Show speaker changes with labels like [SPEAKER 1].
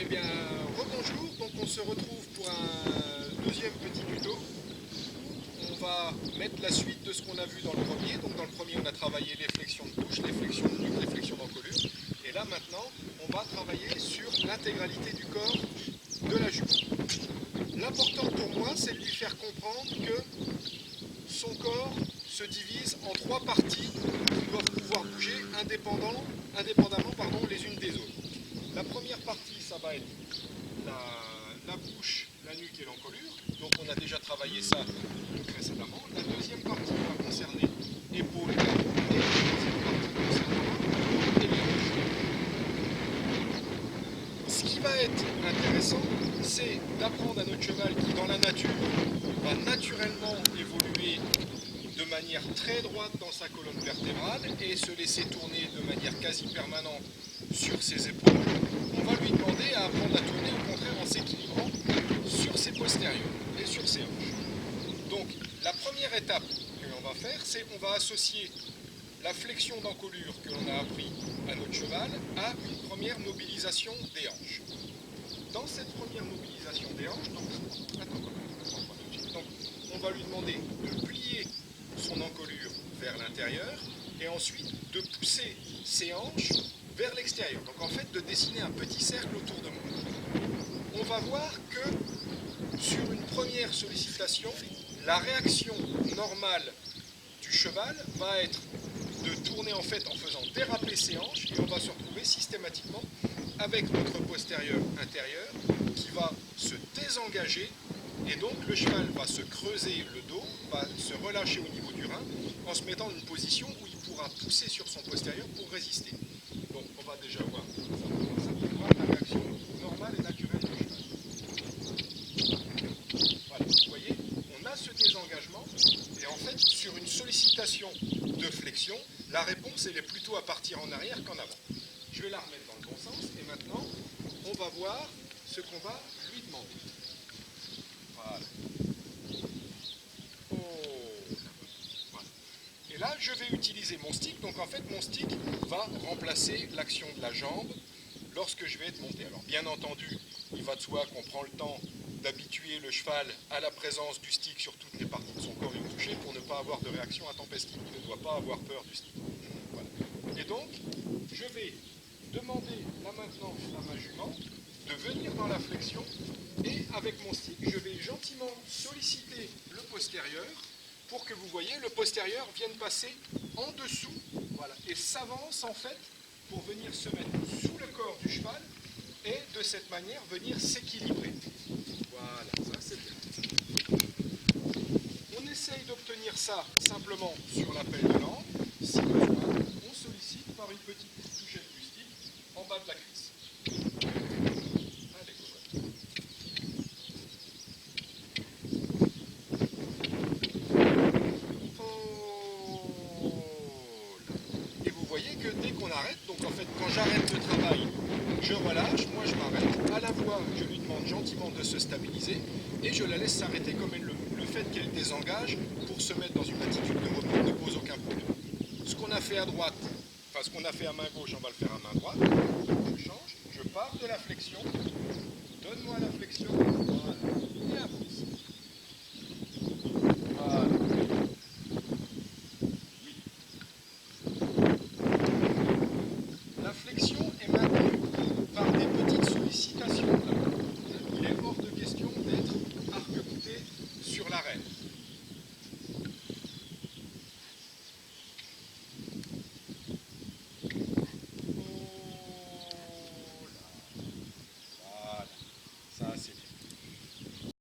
[SPEAKER 1] bien, rebonjour, donc on se retrouve pour un deuxième petit tuto. On va mettre la suite de ce qu'on a vu dans le premier. Donc dans le premier, on a travaillé les flexions de touche, les flexions de nuque, les flexions d'encolure. Et là maintenant, on va travailler sur l'intégralité du corps de la jument. L'important pour moi, c'est de lui faire comprendre que son corps se divise en trois parties qui doivent pouvoir bouger indépendamment les unes des autres. La première partie, ça va être la bouche, la nuque et l'encolure. Donc on a déjà travaillé ça précédemment. La deuxième partie va concerner épaules et garrot. Et la troisième partie concernera dos et hanches. Ce qui va être intéressant, c'est d'apprendre à notre cheval qui, dans la nature, va naturellement évoluer de manière très droite dans sa colonne vertébrale et se laisser tourner de manière quasi permanente sur ses épaules. On va lui demander à apprendre à tourner au contraire en s'équilibrant sur ses postérieurs et sur ses hanches. Donc la première étape que l'on va faire, c'est qu'on va associer la flexion d'encolure que l'on a appris à notre cheval à une première mobilisation des hanches. Dans cette première mobilisation des hanches, on va lui demander de plier son encolure vers l'intérieur et ensuite de pousser ses hanches vers l'extérieur. Donc en fait de dessiner un petit cercle autour de moi. On va voir que sur une première sollicitation, la réaction normale du cheval va être de tourner en fait en faisant déraper ses hanches et on va se retrouver systématiquement avec notre postérieur intérieur qui va se désengager et donc le cheval va se creuser le dos, va se relâcher au niveau du rein en se mettant dans une position où il pourra pousser sur son postérieur pour résister. Donc on va déjà voir la réaction normale et naturelle du cheval. Voilà, vous voyez, on a ce désengagement et en fait sur une sollicitation de flexion, la réponse elle est plutôt à partir en arrière qu'en avant. Je vais la remettre dans le bon sens et maintenant on va voir ce qu'on va lui demander. Voilà. Oh. Voilà. Et là je vais utiliser mon stick, donc en fait mon stick va remplacer l'action de la jambe lorsque je vais être monté. Alors bien entendu, il va de soi qu'on prend le temps d'habituer le cheval à la présence du stick sur toutes les parties de son corps touché pour ne pas avoir de réaction intempestive. Il ne doit pas avoir peur du stick. Voilà. Et donc, je vais demander là maintenant à ma jument de venir dans la flexion et avec mon stick, je vais gentiment solliciter le postérieur pour que vous voyez le postérieur vienne passer en dessous, voilà, et s'avance en fait pour venir se mettre sous le corps du cheval et de cette manière venir s'équilibrer. Voilà, ça c'est bien. On essaye d'obtenir ça simplement sur la pelle de langue. Si besoin, on sollicite par une petite touchette du stick en bas de la cuisse. Allez, cocotte. Et vous voyez que dès qu'on arrête, donc en fait quand j'arrête le travail, je relâche, moi je m'arrête. À la voix, je lui demande gentiment de se stabiliser et je la laisse s'arrêter comme elle le veut. Le fait qu'elle désengage pour se mettre dans une attitude de repos ne pose aucun problème. Ce qu'on a fait à droite, enfin ce qu'on a fait à main gauche, on va le faire à main droite. Je change, je pars de la flexion, donne-moi la flexion, voilà, et avance.